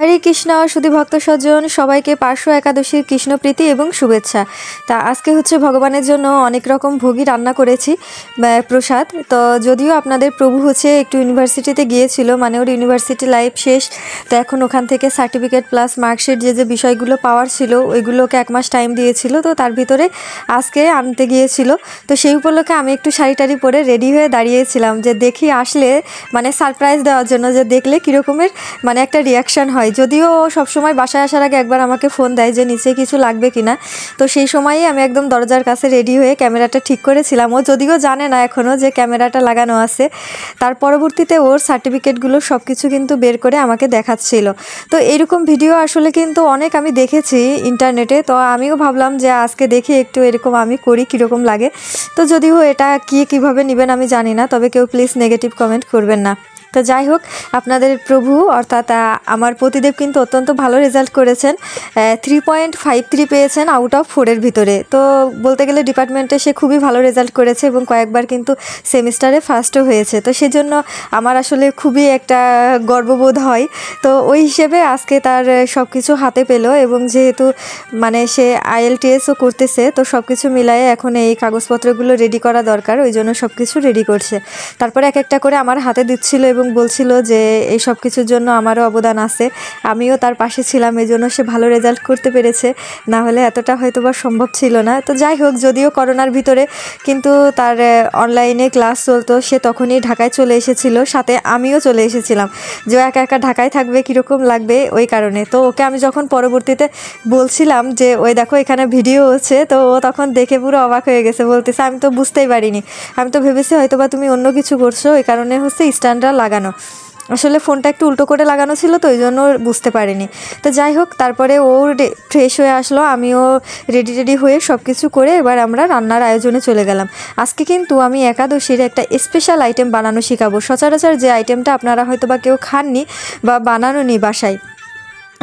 হরে কৃষ্ণ সুধী ভক্ত সজ্জন সবাইকে পার্শ্ব একাদশীর কৃষ্ণপ্রীতি এবং শুভেচ্ছা। তা আজকে হচ্ছে ভগবানের জন্য অনেক রকম ভোগী রান্না করেছি প্রসাদ। তো যদিও আপনাদের প্রভু হচ্ছে একটু ইউনিভার্সিটিতে গিয়েছিল, মানে ওর ইউনিভার্সিটি লাইফ শেষ, তো এখন ওখান থেকে সার্টিফিকেট প্লাস মার্কশিট যে বিষয়গুলো পাওয়ার ছিল ওইগুলোকে 1 মাস টাইম দিয়েছিল, তো তার ভিতরে আজকে আনতে গিয়েছিল। তো সেই উপলক্ষে আমি একটু শাড়ি টাড়ি পরে রেডি হয়ে দাঁড়িয়েছিলাম যে দেখি আসলে মানে সারপ্রাইজ দেওয়ার জন্য, যে দেখলে কীরকমের মানে একটা রিয়াকশান হয়। যদিও সবসময় বাসায় আসার আগে একবার আমাকে ফোন দেয় যে নিচে কিছু লাগবে কিনা, তো সেই সময়ই আমি একদম দরজার কাছে রেডি হয়ে ক্যামেরাটা ঠিক করেছিলাম। ও যদিও জানে না এখনও যে ক্যামেরাটা লাগানো আছে। তার পরবর্তীতে ওর সার্টিফিকেটগুলো সব কিছু কিন্তু বের করে আমাকে দেখাচ্ছিল। তো এরকম ভিডিও আসলে কিন্তু অনেক আমি দেখেছি ইন্টারনেটে, তো আমিও ভাবলাম যে আজকে দেখি একটু এরকম আমি করি কীরকম লাগে। তো যদিও এটা কীভাবে নেবেন আমি জানি না, তবে কেউ প্লিজ নেগেটিভ কমেন্ট করবেন না। তো যাই হোক, আপনাদের প্রভু অর্থাৎ আমার পতিদেব কিন্তু অত্যন্ত ভালো রেজাল্ট করেছেন, 3.53 পেয়েছেন আউট অফ 4-এর ভিতরে। তো বলতে গেলে ডিপার্টমেন্টে সে খুবই ভালো রেজাল্ট করেছে এবং কয়েকবার কিন্তু সেমিস্টারে ফার্স্টও হয়েছে। তো সেজন্য আমার আসলে খুবই একটা গর্ববোধ হয়। তো ওই হিসেবে আজকে তার সব কিছু হাতে পেলো, এবং যেহেতু মানে সে IELTSও করতেছে, তো সব কিছু মিলায়ে এখন এই কাগজপত্রগুলো রেডি করা দরকার, ওই জন্য সব কিছু রেডি করছে। তারপরে এক একটা করে আমার হাতে দিচ্ছিল এবং বলছিল যে এই সব কিছুর জন্য আমারও অবদান আছে, আমিও তার পাশে ছিলাম, এই জন্য সে ভালো রেজাল্ট করতে পেরেছে, না হলে এতটা হয়তো বা সম্ভব ছিল না। তো যাই হোক, যদিও করোনার ভিতরে কিন্তু তার অনলাইনে ক্লাস চলতো, সে তখনই ঢাকায় চলে এসেছিল, সাথে আমিও চলে এসেছিলাম, যে একা একা ঢাকায় থাকবে কীরকম লাগবে ওই কারণে। তো ওকে আমি যখন পরবর্তীতে বলছিলাম যে ওই দেখো এখানে ভিডিও হচ্ছে, তো ও তখন দেখে পুরো অবাক হয়ে গেছে, বলতেছে আমি তো বুঝতেই পারিনি, আমি তো ভেবেছি হয়তো বা তুমি অন্য কিছু করছো, ওই কারণে হচ্ছে স্ট্যান্ডটা লাগানো, আসলে ফোনটা একটু উল্টো করে লাগানো ছিল, তো ওই জন্য বুঝতে পারিনি। তো যাই হোক, তারপরে ও ফ্রেশ হয়ে আসলো, আমিও রেডি হয়ে সব কিছু করে এবার আমরা রান্নার আয়োজনে চলে গেলাম। আজকে কিন্তু আমি একাদশীর একটা স্পেশাল আইটেম বানানো শেখাবো। সচরাচর যে আইটেমটা আপনারা হয়তো বা কেউ খাননি বা বানানোনি বাসায়,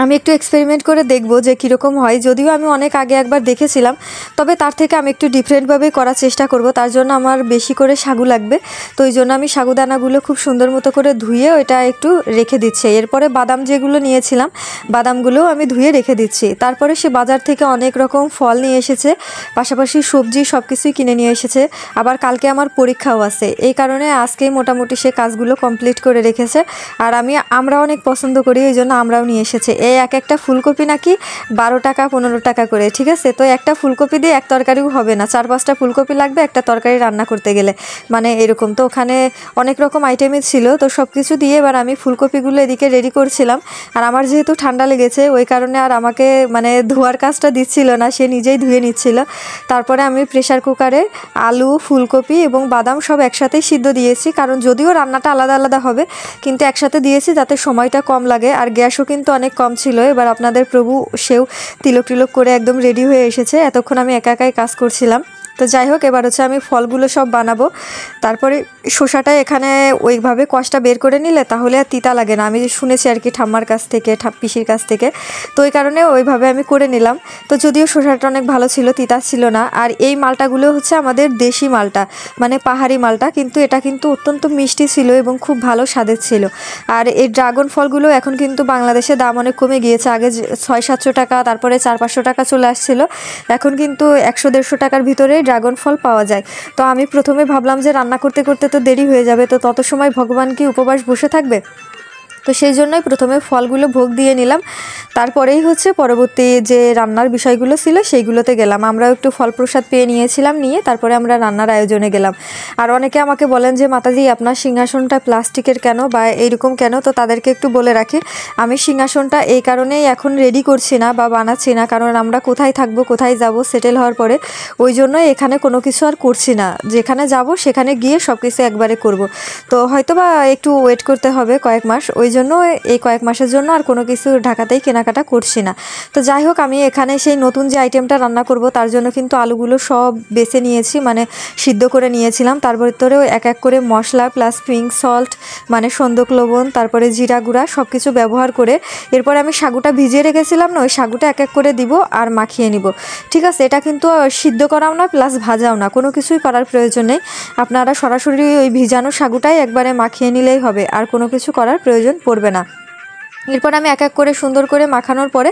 আমি একটু এক্সপেরিমেন্ট করে দেখব যে কীরকম হয়। যদিও আমি অনেক আগে একবার দেখেছিলাম, তবে তার থেকে আমি একটু ডিফারেন্টভাবে করার চেষ্টা করব। তার জন্য আমার বেশি করে সাগু লাগবে, তো ওই জন্য আমি সাগুদানাগুলো খুব সুন্দর মতো করে ধুয়ে ওইটা একটু রেখে দিচ্ছি। এরপরে বাদাম যেগুলো নিয়েছিলাম, বাদামগুলোও আমি ধুয়ে রেখে দিচ্ছি। তারপরে সে বাজার থেকে অনেক রকম ফল নিয়ে এসেছে, পাশাপাশি সবজি সব কিছুই কিনে নিয়ে এসেছে। আবার কালকে আমার পরীক্ষাও আছে, এই কারণে আজকেই মোটামুটি সে কাজগুলো কমপ্লিট করে রেখেছে। আর আমরা অনেক পছন্দ করি, ওই জন্য আমরাও নিয়ে এসেছে। এই একটা ফুলকপি নাকি 12 টাকা 15 টাকা করে, ঠিক আছে? তো একটা ফুলকপি দিয়ে এক তরকারিও হবে না, 4-5টা ফুলকপি লাগবে একটা তরকারি রান্না করতে গেলে, মানে এরকম। তো ওখানে অনেক রকম আইটেমই ছিল, তো সব কিছু দিয়ে এবার আমি ফুলকপিগুলো এদিকে রেডি করছিলাম। আর আমার যেহেতু ঠান্ডা লেগেছে, ওই কারণে আর আমাকে মানে ধোয়ার কাজটা দিচ্ছিল না, সে নিজেই ধুয়ে নিচ্ছিল। তারপরে আমি প্রেশার কুকারে আলু, ফুলকপি এবং বাদাম সব একসাথেই সিদ্ধ দিয়েছি, কারণ যদিও রান্নাটা আলাদা আলাদা হবে কিন্তু একসাথে দিয়েছি যাতে সময়টা কম লাগে, আর গ্যাসও কিন্তু অনেক কম ছিল। এবার আপনাদের প্রভু সেও তিলক টিলক করে একদম রেডি হয়ে এসেছে, এতক্ষণ আমি একা একাই কাজ করছিলাম। তো যাই হোক, এবার হচ্ছে আমি ফলগুলো সব বানাবো। তারপরে শসাটা এখানে ওইভাবে কষটা বের করে নিলে তাহলে আর তিতা লাগে না, আমি শুনেছি আর কি ঠাম্মার কাছ থেকে, পিসির কাছ থেকে, তো ওই কারণে ওইভাবে আমি করে নিলাম। তো যদিও শসাটা অনেক ভালো ছিল, তিতা ছিল না। আর এই মালটাগুলো হচ্ছে আমাদের দেশি মালটা, মানে পাহাড়ি মালটা, কিন্তু এটা কিন্তু অত্যন্ত মিষ্টি ছিল এবং খুব ভালো স্বাদের ছিল। আর এই ড্রাগন ফলগুলো এখন কিন্তু বাংলাদেশে দাম অনেক কমে গিয়েছে, আগে 600-700 টাকা, তারপরে 400-500 টাকা চলে আসছিল, এখন কিন্তু 100-150 টাকার ভিতরে ড্রাগন ফল পাওয়া যায়। তো আমি প্রথমে ভাবলাম যে রান্না করতে করতে তো দেরি হয়ে যাবে, তো তত সময় ভগবান কি উপবাস বসে থাকবে? তো সেই জন্যই প্রথমে ফলগুলো ভোগ দিয়ে নিলাম, তারপরেই হচ্ছে পরবর্তী যে রান্নার বিষয়গুলো ছিল সেইগুলোতে গেলাম। আমরাও একটু ফল প্রসাদ পেয়ে নিয়েছিলাম, নিয়ে তারপরে আমরা রান্নার আয়োজনে গেলাম। আর অনেকে আমাকে বলেন যে মাতাজি আপনার সিংহাসনটা প্লাস্টিকের কেন বা এইরকম কেন? তো তাদেরকে একটু বলে রাখি, আমি সিংহাসনটা এই কারণেই এখন রেডি করছি না বা বানাচ্ছি না, কারণ আমরা কোথায় থাকবো, কোথায় যাব সেটেল হওয়ার পরে, ওই জন্যই এখানে কোনো কিছু আর করছি না। যেখানে যাব সেখানে গিয়ে সব কিছু একবারে করব। তো হয়তো বা একটু ওয়েট করতে হবে কয়েক মাস, ওই জন্য এই কয়েক মাসের জন্য আর কোনো কিছু ঢাকাতেই কেনাকাটা করছি না। তো যাই হোক, আমি এখানে সেই নতুন যে আইটেমটা রান্না করব তার জন্য কিন্তু আলুগুলো সব বেছে নিয়েছি, মানে সিদ্ধ করে নিয়েছিলাম। তার ভিতরেও এক এক করে মশলা প্লাস পিঙ্ক সল্ট, মানে সন্দক লবণ, তারপরে জিরা গুঁড়া সব কিছু ব্যবহার করে এরপরে আমি সাগুটা ভিজিয়ে রেখেছিলাম না, ওই সাগুটা এক এক করে দিব আর মাখিয়ে নিব, ঠিক আছে? এটা কিন্তু সিদ্ধ করাও না প্লাস ভাজাও না, কোনো কিছুই করার প্রয়োজন নেই। আপনারা সরাসরি ওই ভিজানো সাগুটাই একবারে মাখিয়ে নিলেই হবে, আর কোনো কিছু করার প্রয়োজন পড়বে না। এরপর আমি এক এক করে সুন্দর করে মাখানোর পরে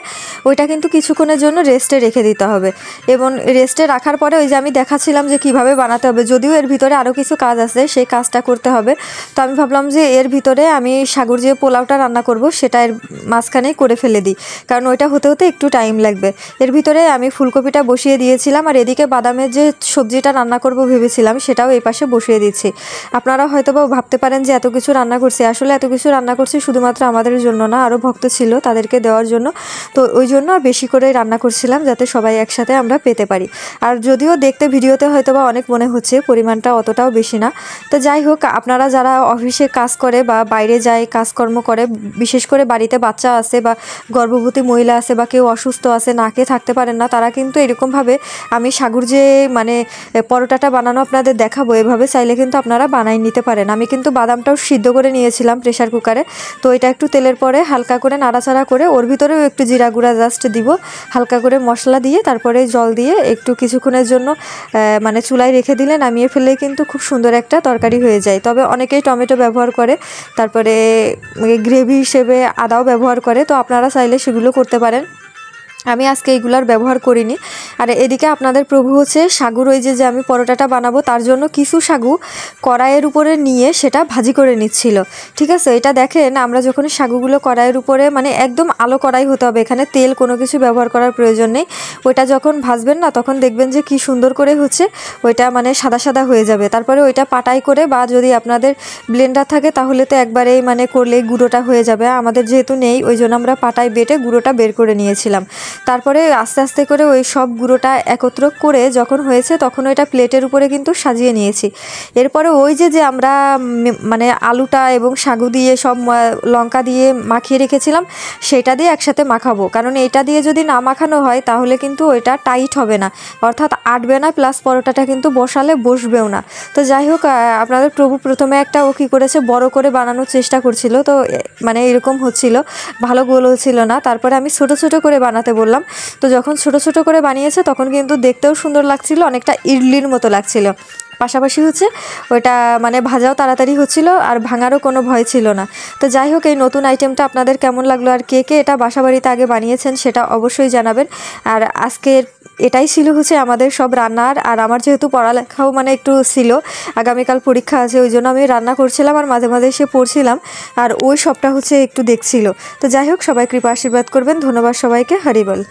ওইটা কিন্তু কিছুক্ষণের জন্য রেস্টে রেখে দিতে হবে। এবং রেস্টে রাখার পরে ওই যে আমি দেখাচ্ছিলাম যে কিভাবে বানাতে হবে, যদিও এর ভিতরে আরও কিছু কাজ আছে, সেই কাজটা করতে হবে। তো আমি ভাবলাম যে এর ভিতরে আমি সাগুর যে পোলাওটা রান্না করব সেটা এর মাঝখানেই করে ফেলে দিই, কারণ ওইটা হতে হতে একটু টাইম লাগবে। এর ভিতরে আমি ফুলকপিটা বসিয়ে দিয়েছিলাম, আর এদিকে বাদামের যে সবজিটা রান্না করব ভেবেছিলাম সেটাও এই পাশে বসিয়ে দিচ্ছি। আপনারা হয়তো বা ভাবতে পারেন যে এত কিছু রান্না করছি, আসলে এত কিছু রান্না করছি শুধুমাত্র আমাদের জন্য না, আরও ভক্ত ছিল তাদেরকে দেওয়ার জন্য। তো ওই জন্য আর বেশি করে রান্না করছিলাম যাতে সবাই একসাথে আমরা পেতে পারি। আর যদিও দেখতে ভিডিওতে হয়তো বা অনেক মনে হচ্ছে, পরিমাণটা অতটাও বেশি না। তো যাই হোক, আপনারা যারা অফিসে কাজ করে বা বাইরে যায় কাজকর্ম করে, বিশেষ করে বাড়িতে বাচ্চা আছে বা গর্ভবতী মহিলা আছে বা কেউ অসুস্থ আছে, না খেয়ে থাকতে পারেন না, তারা কিন্তু এরকমভাবে আমি সাগুর যে মানে পরোটাটা বানানো আপনাদের দেখাবো, এভাবে চাইলে কিন্তু আপনারা বানাই নিতে পারেন। আমি কিন্তু বাদামটাও সিদ্ধ করে নিয়েছিলাম প্রেশার কুকারে। তো এটা একটু তেলের পরে হালকা করে নাড়াচাড়া করে ওর ভিতরেও একটু জিরা গুঁড়া জাস্ট দিব, হালকা করে মশলা দিয়ে তারপরে জল দিয়ে একটু কিছুক্ষণের জন্য মানে চুলায় রেখে দিলে নামিয়ে ফেললেই কিন্তু খুব সুন্দর একটা তরকারি হয়ে যায়। তবে অনেকেই টমেটো ব্যবহার করে, তারপরে গ্রেভি হিসেবে আদাও ব্যবহার করে, তো আপনারা চাইলে সেগুলো করতে পারেন। আমি আজকে এইগুলার ব্যবহার করিনি। আর এদিকে আপনাদের প্রভু হচ্ছে সাগুর ওই যে আমি পরোটাটা বানাবো তার জন্য কিছু সাগু কড়াইয়ের উপরে নিয়ে সেটা ভাজি করে নিচ্ছিল। ঠিক আছে, এটা দেখেন আমরা যখন সাগুগুলো কড়াইয়ের উপরে মানে একদম আলো কড়াই হতে হবে, এখানে তেল কোনো কিছু ব্যবহার করার প্রয়োজন নেই। ওইটা যখন ভাজবেন না তখন দেখবেন যে কি সুন্দর করে হচ্ছে ওইটা মানে সাদা সাদা হয়ে যাবে। তারপরে ওইটা পাটাই করে বা যদি আপনাদের ব্লেন্ডার থাকে তাহলে তো একবারেই মানে করলে গুঁড়োটা হয়ে যাবে। আমাদের যেহেতু নেই ওই জন্য আমরা পাটায় বেটে গুঁড়োটা বের করে নিয়েছিলাম। তারপরে আস্তে আস্তে করে ওই সব গুঁড়োটা একত্র করে যখন হয়েছে তখন ওইটা প্লেটের উপরে কিন্তু সাজিয়ে নিয়েছি। এরপরে ওই যে আমরা মানে আলুটা এবং সাগু দিয়ে সব লঙ্কা দিয়ে মাখিয়ে রেখেছিলাম সেটা দিয়ে একসাথে মাখাবো, কারণ এটা দিয়ে যদি না মাখানো হয় তাহলে কিন্তু ওইটা টাইট হবে না, অর্থাৎ আটবে না, প্লাস পরোটাটা কিন্তু বসালে বসবেও না। তো যাই হোক, আপনাদের প্রভু প্রথমে একটা ও কী করেছে বড় করে বানানোর চেষ্টা করছিল, তো মানে এরকম হচ্ছিল, ভালো গোল হচ্ছিল না। তারপরে আমি ছোট ছোট করে বানাতে বললাম। তো যখন ছোট ছোট করে বানিয়েছে তখন কিন্তু দেখতেও সুন্দর লাগছিল, অনেকটা ইডলির মতো লাগছিল। পাশাপাশি হচ্ছে ওইটা মানে ভাজাও তাড়াতাড়ি হচ্ছিল আর ভাঙারও কোনো ভয় ছিল না। তো যাই হোক, এই নতুন আইটেমটা আপনাদের কেমন লাগলো আর কে কে এটা বাসাবাড়িতে আগে বানিয়েছেন সেটা অবশ্যই জানাবেন। আর আজকের এটাই ছিল হচ্ছে আমাদের সব রান্নার। আর আমার যেহেতু পড়ালেখাও মানে একটু ছিল, আগামীকাল পরীক্ষা আছে, ওই জন্য আমি রান্না করছিলাম আর মাঝে মাঝে এসে পড়ছিলাম, আর ওই সবটা হচ্ছে একটু দেখছিল। তো যাই হোক, সবাই কৃপা আশীর্বাদ করবেন। ধন্যবাদ সবাইকে। হরি বল।